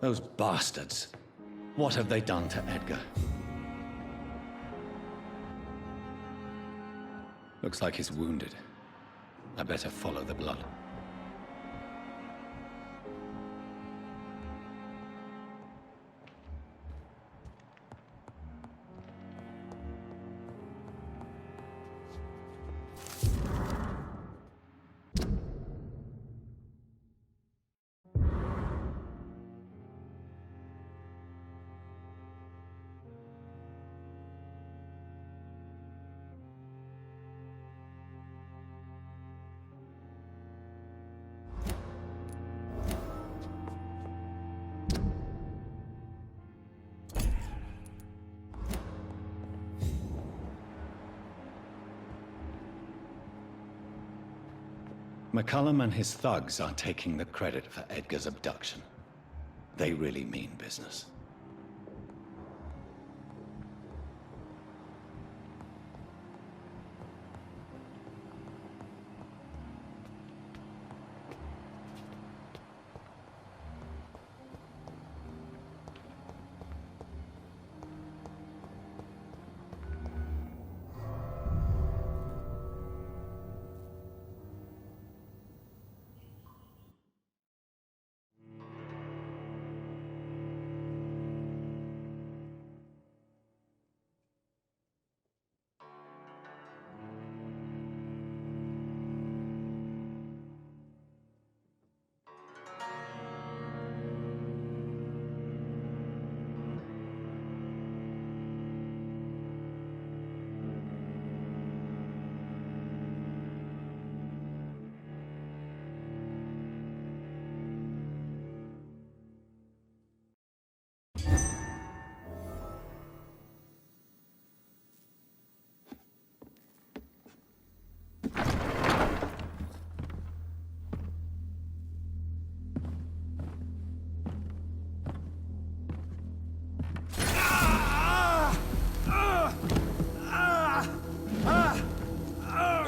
Those bastards. What have they done to Edgar? Looks like he's wounded. I better follow the blood. McCullum and his thugs are taking the credit for Edgar's abduction. They really mean business.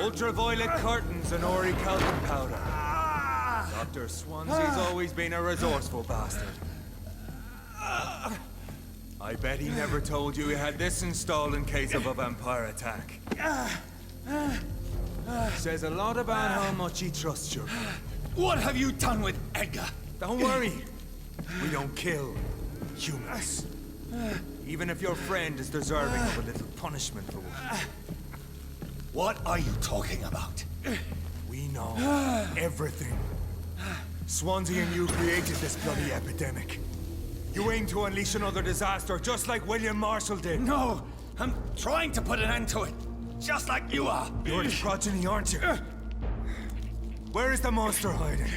Ultraviolet curtains and orichalcum powder. Dr. Swansea's always been a resourceful bastard. I bet he never told you he had this installed in case of a vampire attack. Says a lot about how much he trusts you. What have you done with Edgar? Don't worry. We don't kill humans. Even if your friend is deserving of a little punishment for what. What are you talking about? We know everything. Swansea and you created this bloody epidemic. You aim to unleash another disaster, just like William Marshall did. No, I'm trying to put an end to it, just like you are. You're the progeny, aren't you? Where is the monster hiding?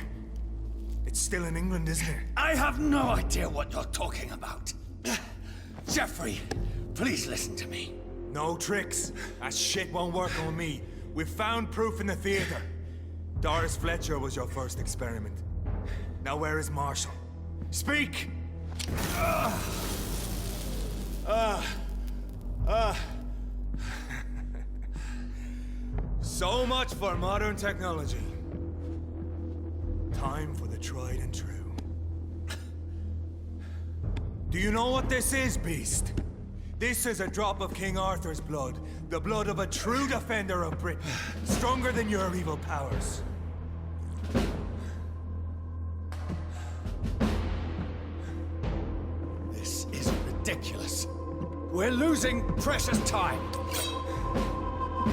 It's still in England, isn't it? I have no idea what you're talking about. Jeffrey, please listen to me. No tricks. That shit won't work on me. We've found proof in the theater. Doris Fletcher was your first experiment. Now where is Marshall? Speak! So much for modern technology. Time for the tried and true. Do you know what this is, Beast? This is a drop of King Arthur's blood. The blood of a true defender of Britain. Stronger than your evil powers. This is ridiculous. We're losing precious time.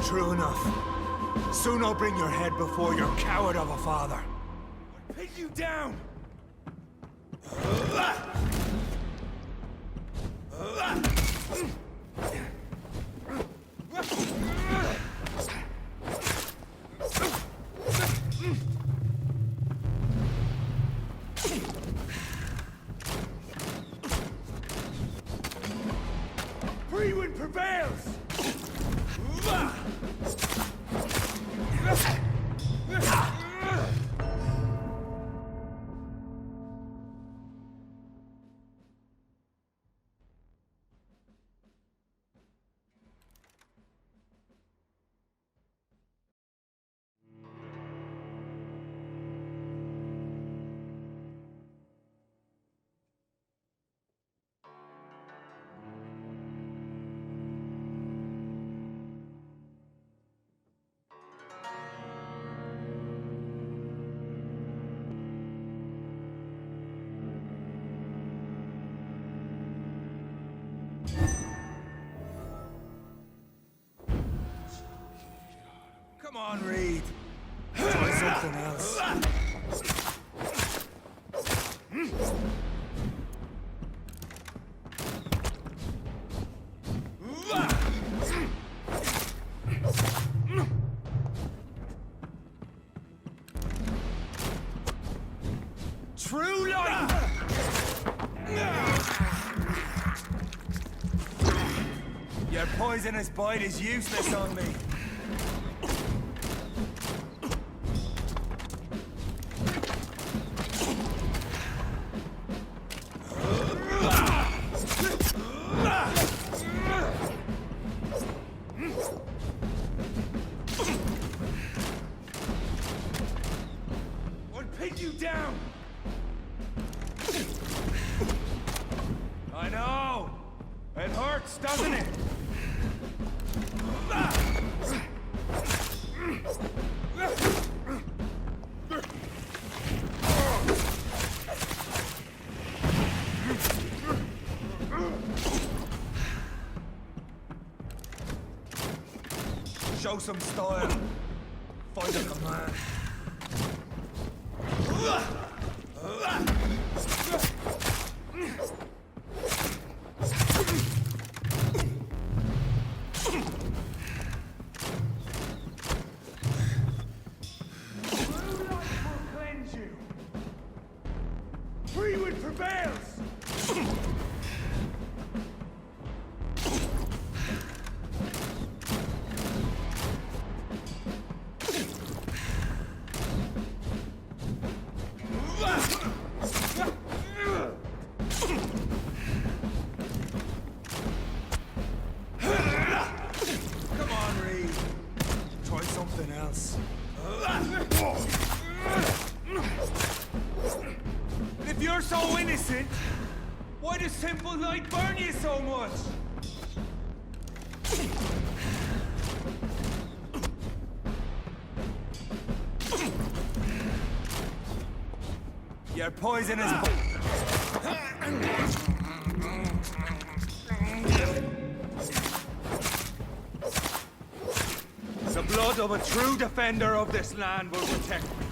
True enough. Soon I'll bring your head before your coward of a father. Pin you down! Freewind prevails! on, Reed. Try something else. True light! Your poisonous bite is useless on me. I'll pin you down! I know! It hurts, doesn't it? Show some style. Find a command. Freewood prevails! Come on, Reed. Try something else. If you're so innocent, why does simple light burn you so much? Your poison is... The blood of a true defender of this land will protect me.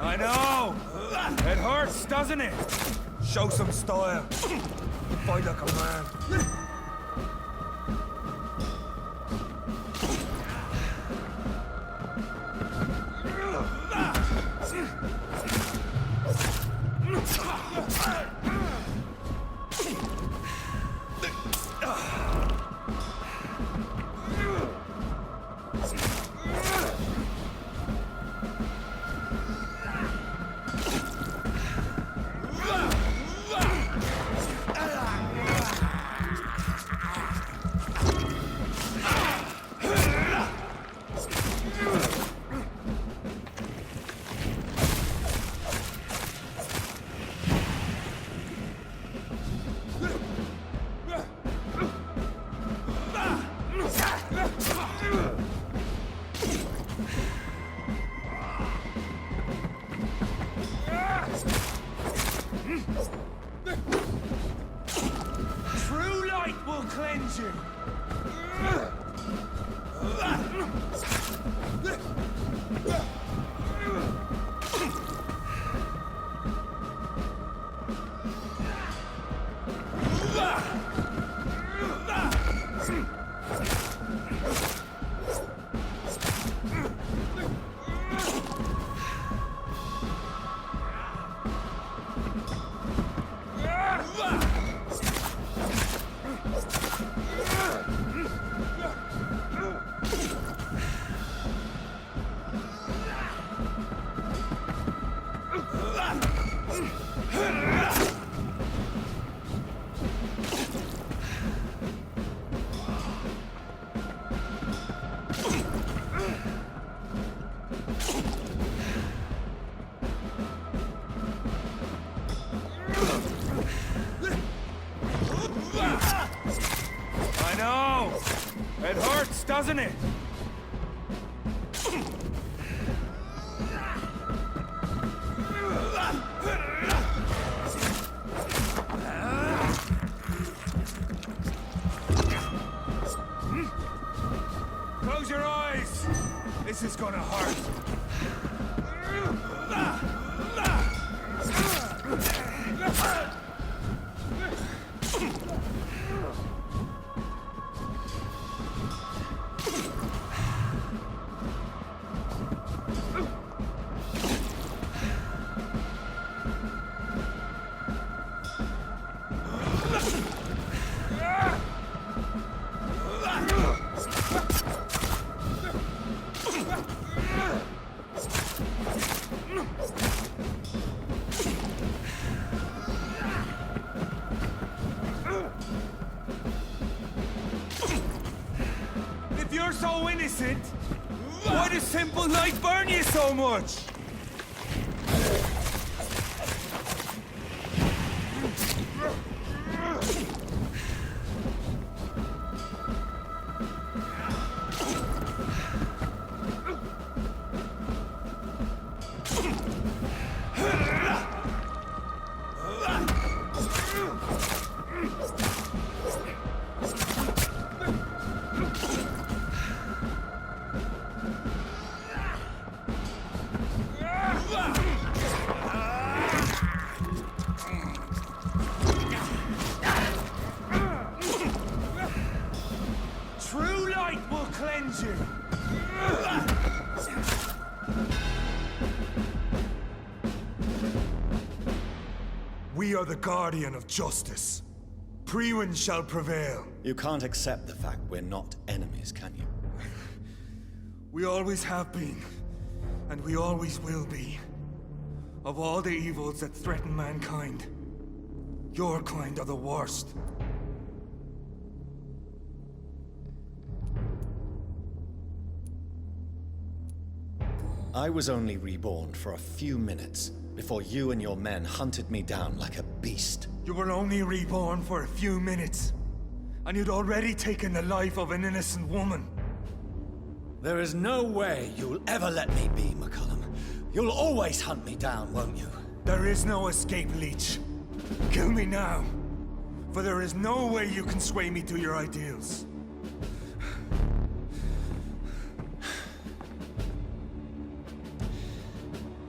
I know! It hurts, doesn't it? Show some style. Find a command. True light will cleanse you. I know! It hurts, doesn't it? This is gonna hurt. If you're so innocent, why does simple life burn you so much? True light will cleanse you. We are the guardian of justice. Priwen shall prevail. You can't accept the fact we're not enemies, can you? We always have been, and we always will be. Of all the evils that threaten mankind, your kind are the worst. I was only reborn for a few minutes before you and your men hunted me down like a beast. You were only reborn for a few minutes, and you'd already taken the life of an innocent woman. There is no way you'll ever let me be, McCullum. You'll always hunt me down, won't you? There is no escape, Leech. Kill me now, for there is no way you can sway me to your ideals.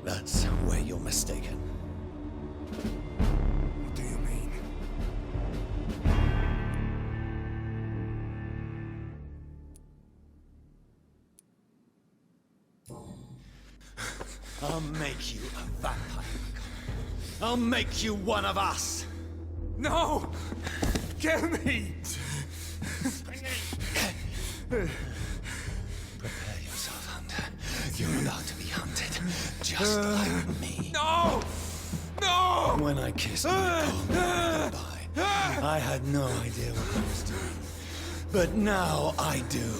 That's where you're mistaken. What do you mean? I'll make you a vampire, McCullum. I'll make you one of us! No! Kill me! Prepare yourself, Hunter. You're about to be hunted, just like me. No! No! When I kissed my poor mother goodbye, I had no idea what I was doing. But now I do.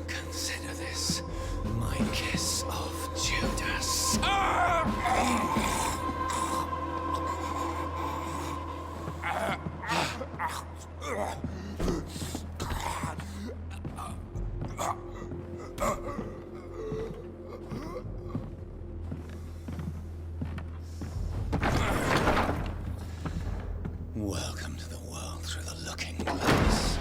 Consider this my kiss of Judas. Welcome to the world through the looking glass.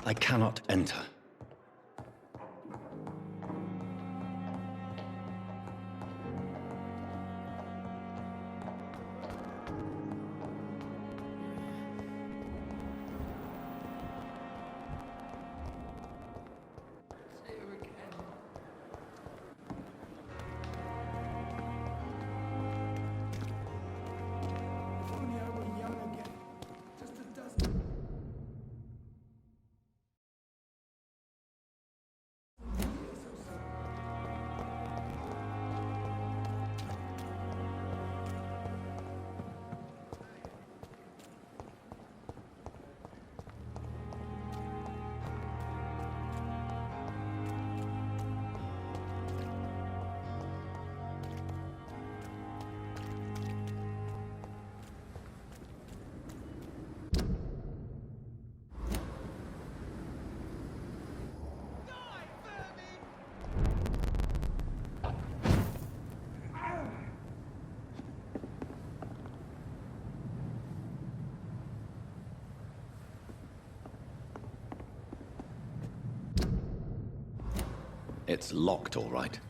I cannot enter. It's locked, all right.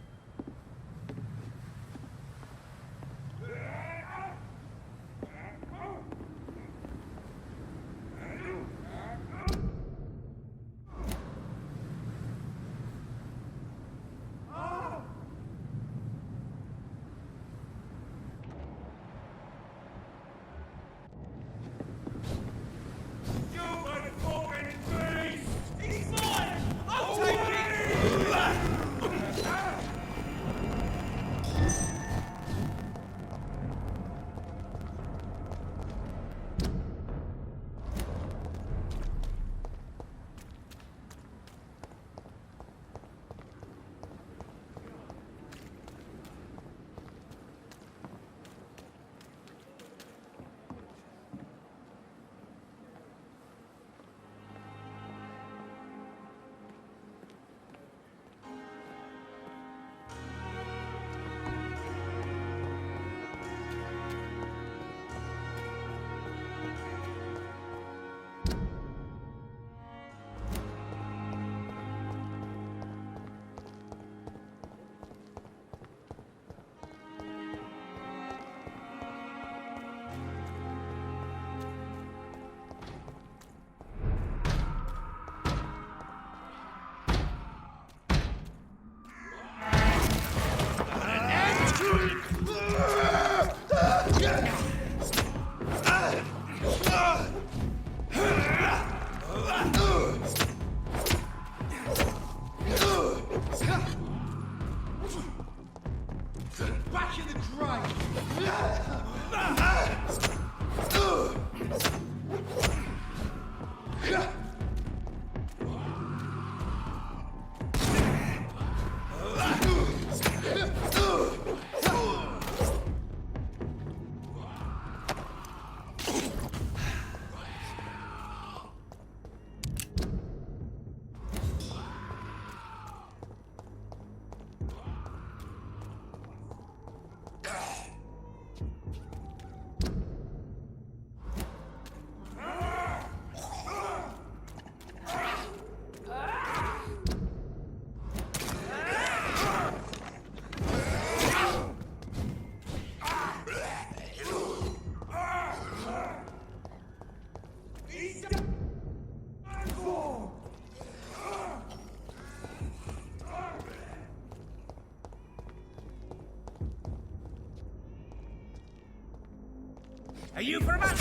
Are you for about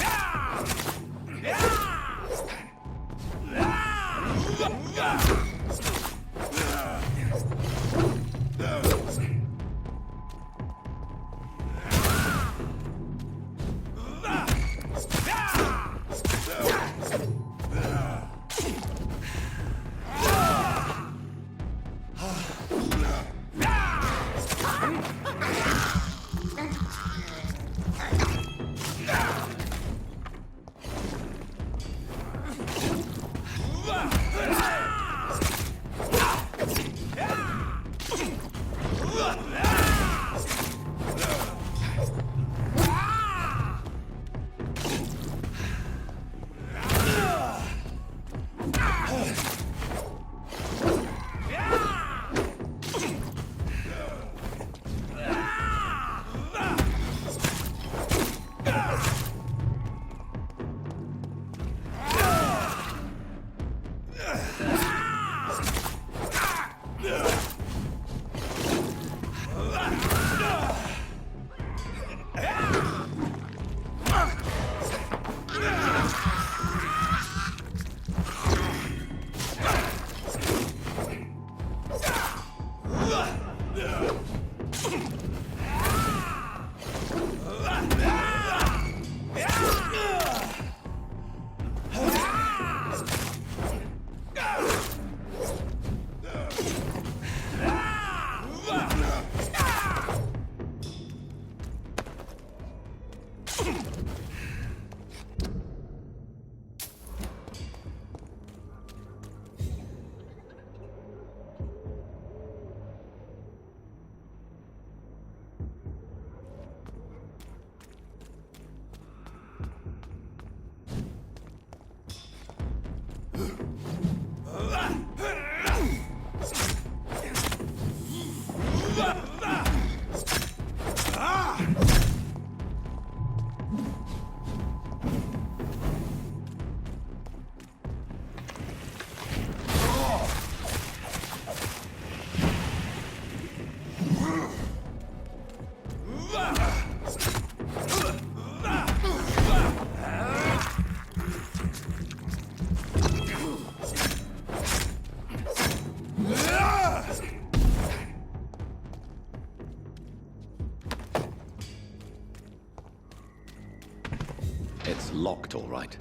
locked, all right.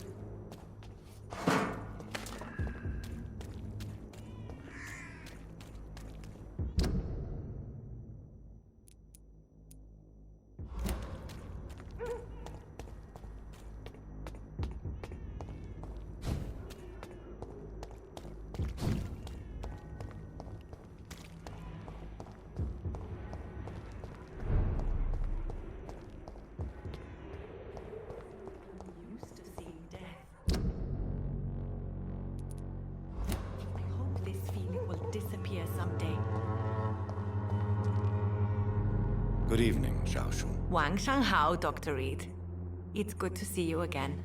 Used to seeing death. I hope this feeling will disappear someday. Good evening, Zhao Shun. Wang Shanghao, Dr. Reed. It's good to see you again.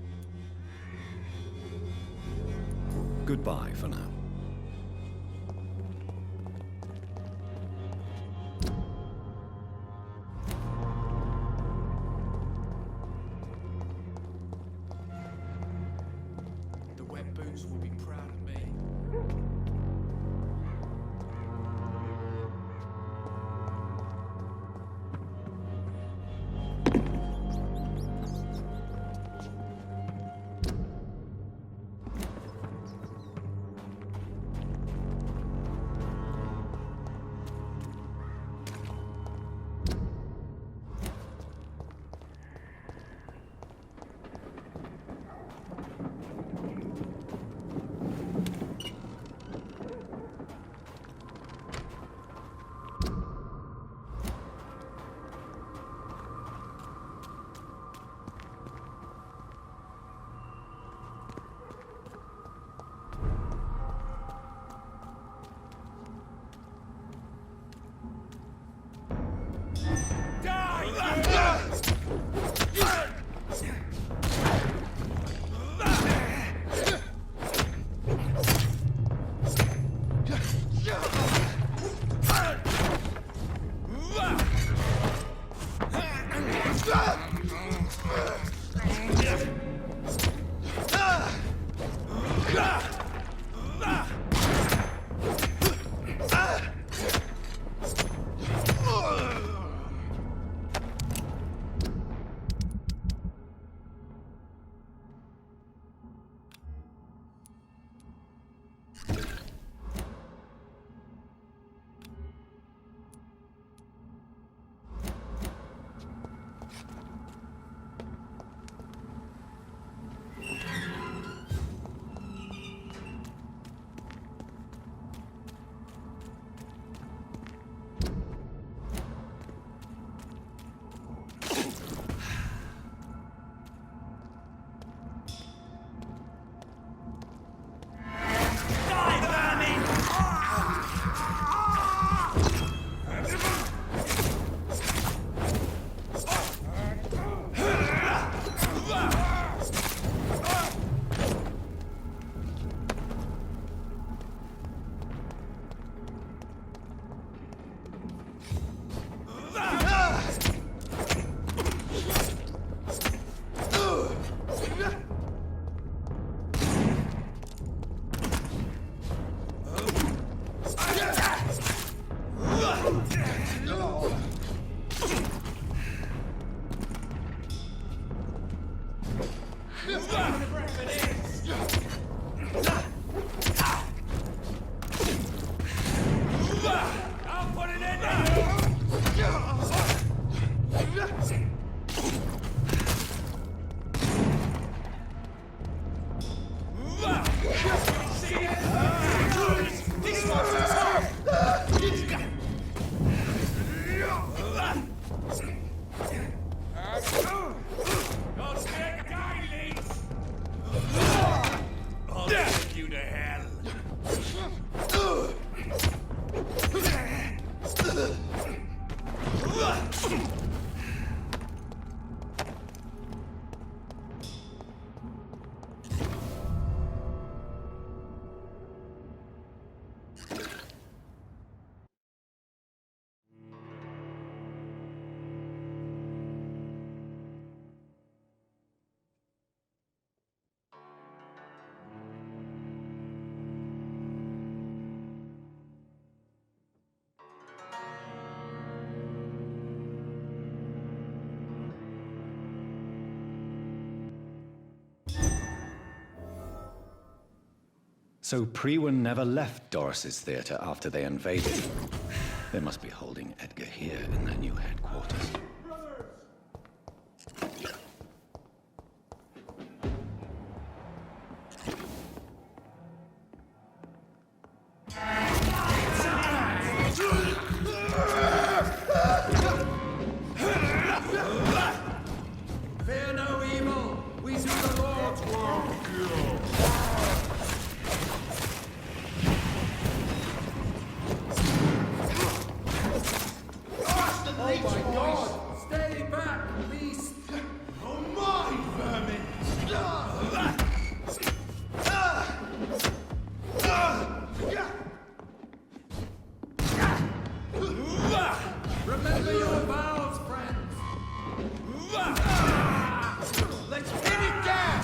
Goodbye for now. The wet boots will be proud of me. So Priwen never left Doris's theater after they invaded. They must be holding Edgar here in their new headquarters. Fear no evil. We do the Lord's work. Oh my God! Stay back, beast! Oh my, vermin! Remember your vows, friends! Let's hit it down!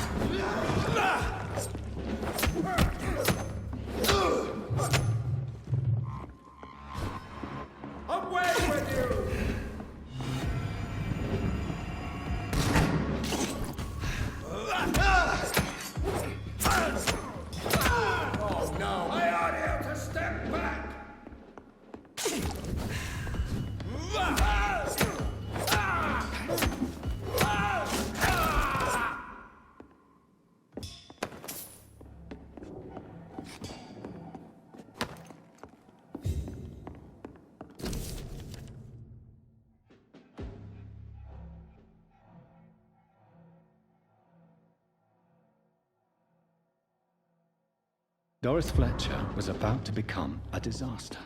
Away with you! Oh no! I ought here to step back! Doris Fletcher was about to become a disaster.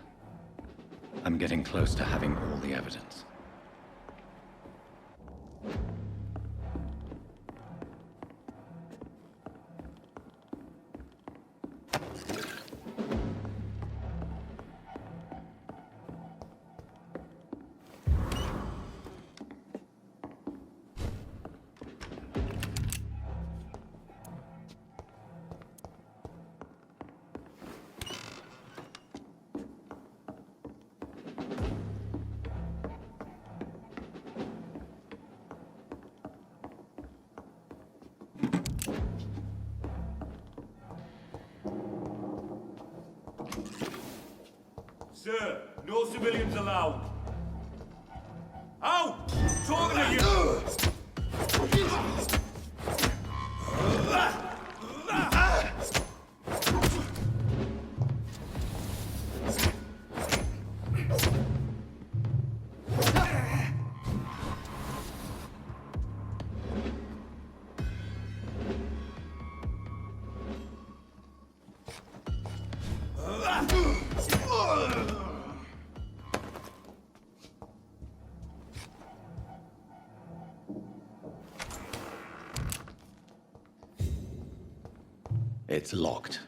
I'm getting close to having all the evidence. Sir, no civilians allowed. Out! Talking to you! It's locked.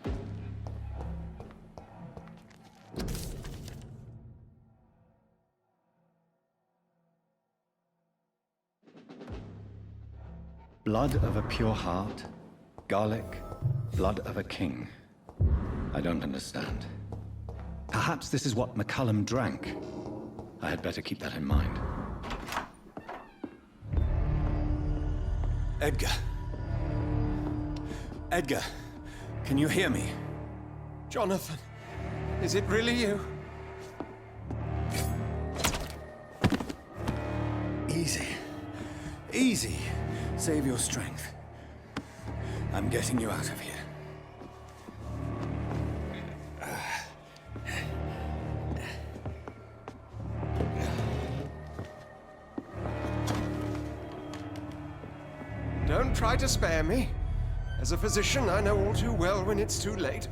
Blood of a pure heart, garlic, blood of a king. I don't understand. Perhaps this is what McCullum drank. I had better keep that in mind. Edgar. Edgar, can you hear me? Jonathan, is it really you? Easy. Easy. Save your strength. I'm getting you out of here. Don't try to spare me. As a physician, I know all too well when it's too late.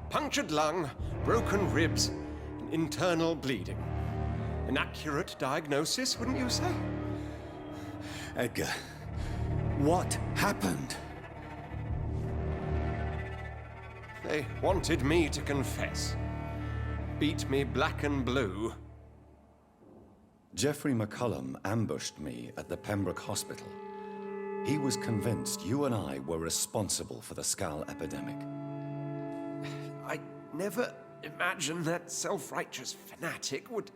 Punctured lung, broken ribs, and internal bleeding. An accurate diagnosis, wouldn't you say? Edgar, what happened? They wanted me to confess. Beat me black and blue. Jeffrey McCullum ambushed me at the Pembroke Hospital. He was convinced you and I were responsible for the Skal epidemic. I never imagined that self-righteous fanatic would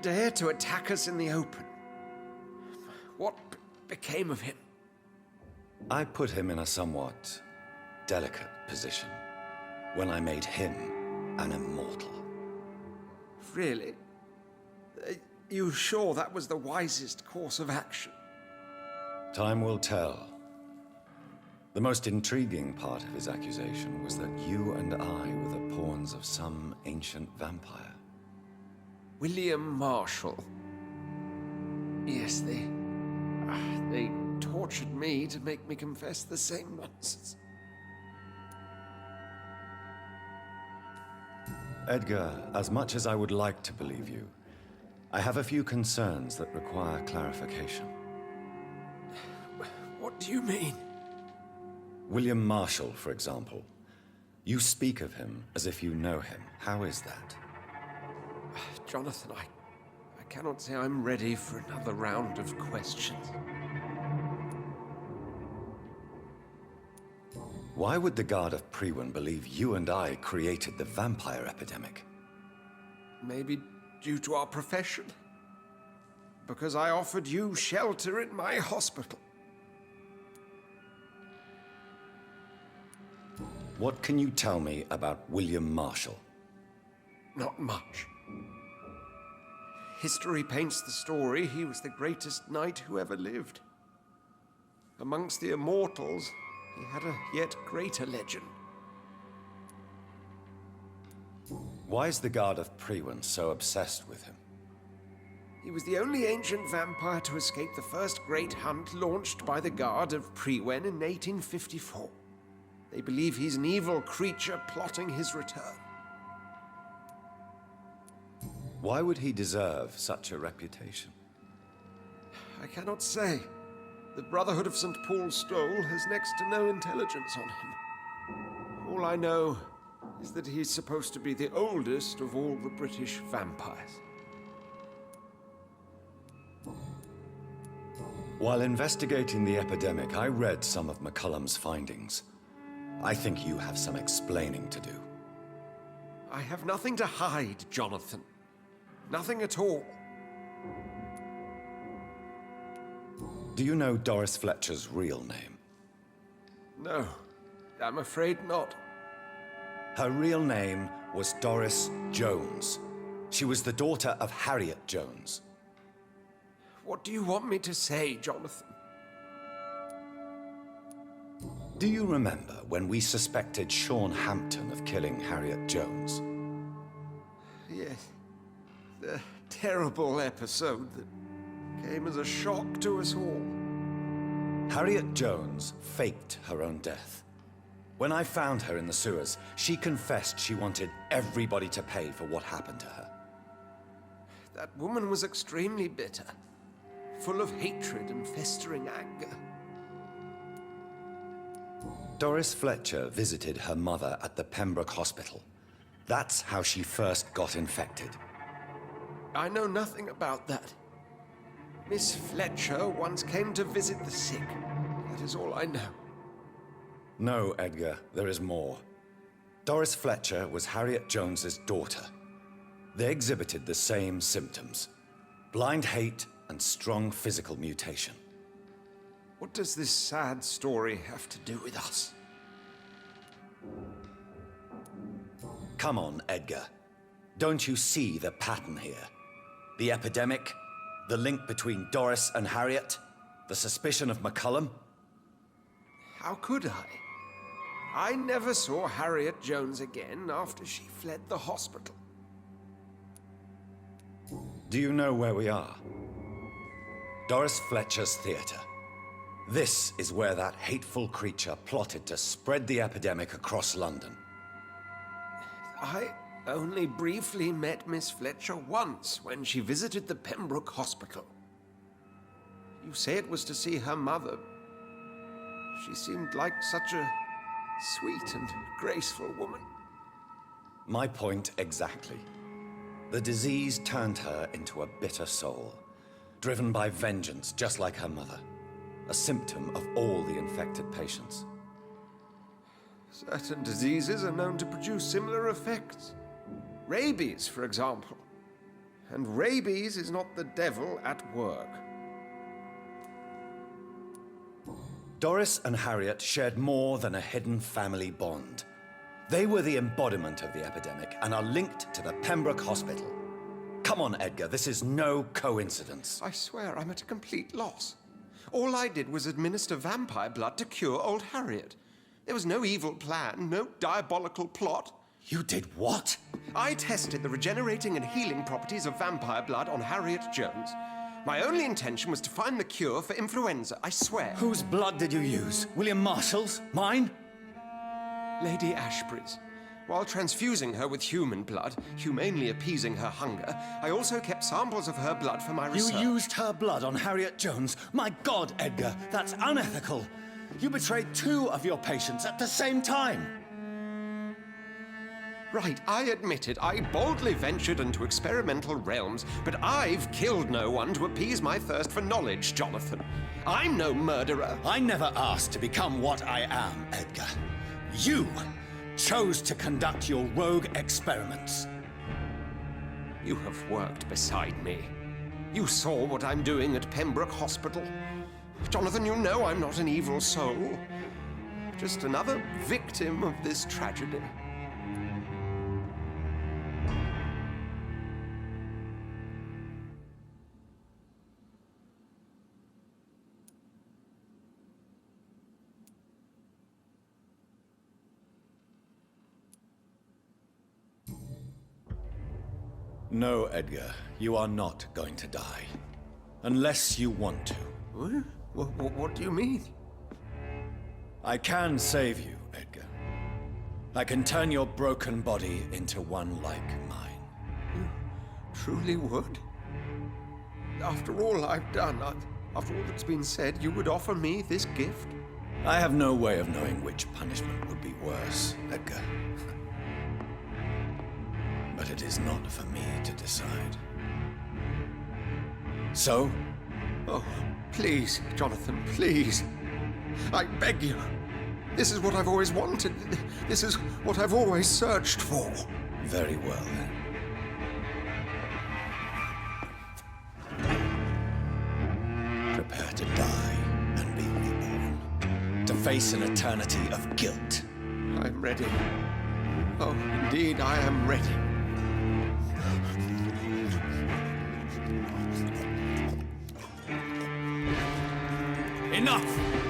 dare to attack us in the open. What became of him? I put him in a somewhat delicate position when I made him an immortal. Really? You sure that was the wisest course of action? Time will tell. The most intriguing part of his accusation was that you and I were the pawns of some ancient vampire. William Marshall. Yes, they tortured me to make me confess the same nonsense. Edgar, as much as I would like to believe you, I have a few concerns that require clarification. What do you mean? William Marshall, for example. You speak of him as if you know him. How is that? Jonathan, I cannot say I'm ready for another round of questions. Why would the Guard of Priwen believe you and I created the vampire epidemic? Maybe due to our profession. Because I offered you shelter in my hospital. What can you tell me about William Marshall? Not much. History paints the story he was the greatest knight who ever lived. Amongst the immortals, he had a yet greater legend. Why is the Guard of Priwen so obsessed with him? He was the only ancient vampire to escape the first great hunt launched by the Guard of Priwen in 1854. They believe he's an evil creature plotting his return. Why would he deserve such a reputation? I cannot say. The Brotherhood of St. Paul's Stole has next to no intelligence on him. All I know is that he's supposed to be the oldest of all the British vampires. While investigating the epidemic, I read some of McCullum's findings. I think you have some explaining to do. I have nothing to hide, Jonathan. Nothing at all. Do you know Doris Fletcher's real name? No, I'm afraid not. Her real name was Doris Jones. She was the daughter of Harriet Jones. What do you want me to say, Jonathan? Do you remember when we suspected Sean Hampton of killing Harriet Jones? Yes. The terrible episode that came as a shock to us all. Harriet Jones faked her own death. When I found her in the sewers, she confessed she wanted everybody to pay for what happened to her. That woman was extremely bitter, full of hatred and festering anger. Doris Fletcher visited her mother at the Pembroke Hospital. That's how she first got infected. I know nothing about that. Miss Fletcher once came to visit the sick. That is all I know. No, Edgar, there is more. Doris Fletcher was Harriet Jones's daughter. They exhibited the same symptoms: blind hate and strong physical mutation. What does this sad story have to do with us? Come on, Edgar. Don't you see the pattern here? The epidemic, the link between Doris and Harriet, the suspicion of McCullum? How could I? I never saw Harriet Jones again after she fled the hospital. Do you know where we are? Doris Fletcher's theater. This is where that hateful creature plotted to spread the epidemic across London. I only briefly met Miss Fletcher once when she visited the Pembroke Hospital. You say it was to see her mother. She seemed like such a sweet and graceful woman. My point exactly. The disease turned her into a bitter soul, driven by vengeance just like her mother. A symptom of all the infected patients. Certain diseases are known to produce similar effects. Rabies, for example. And rabies is not the devil at work. Doris and Harriet shared more than a hidden family bond. They were the embodiment of the epidemic and are linked to the Pembroke Hospital. Come on, Edgar, this is no coincidence. I swear I'm at a complete loss. All I did was administer vampire blood to cure old Harriet. There was no evil plan, no diabolical plot. You did what? I tested the regenerating and healing properties of vampire blood on Harriet Jones. My only intention was to find the cure for influenza, I swear. Whose blood did you use? William Marshall's? Mine? Lady Ashbury's. While transfusing her with human blood, humanely appeasing her hunger, I also kept samples of her blood for my research. You used her blood on Harriet Jones? My God, Edgar, that's unethical. You betrayed 2 of your patients at the same time. Right, I admit it. I boldly ventured into experimental realms, but I've killed no one to appease my thirst for knowledge, Jonathan. I'm no murderer. I never asked to become what I am, Edgar. You chose to conduct your rogue experiments. You have worked beside me. You saw what I'm doing at Pembroke Hospital. Jonathan, you know I'm not an evil soul. Just another victim of this tragedy. No, Edgar, you are not going to die. Unless you want to. What do you mean? I can save you, Edgar. I can turn your broken body into one like mine. You truly would? After all I've done, after all that's been said, you would offer me this gift? I have no way of knowing which punishment would be worse, Edgar. But it is not for me to decide. So? Oh, please, Jonathan, please. I beg you. This is what I've always wanted. This is what I've always searched for. Very well, then. Prepare to die and be reborn. To face an eternity of guilt. I'm ready. Oh, indeed, I am ready. Enough!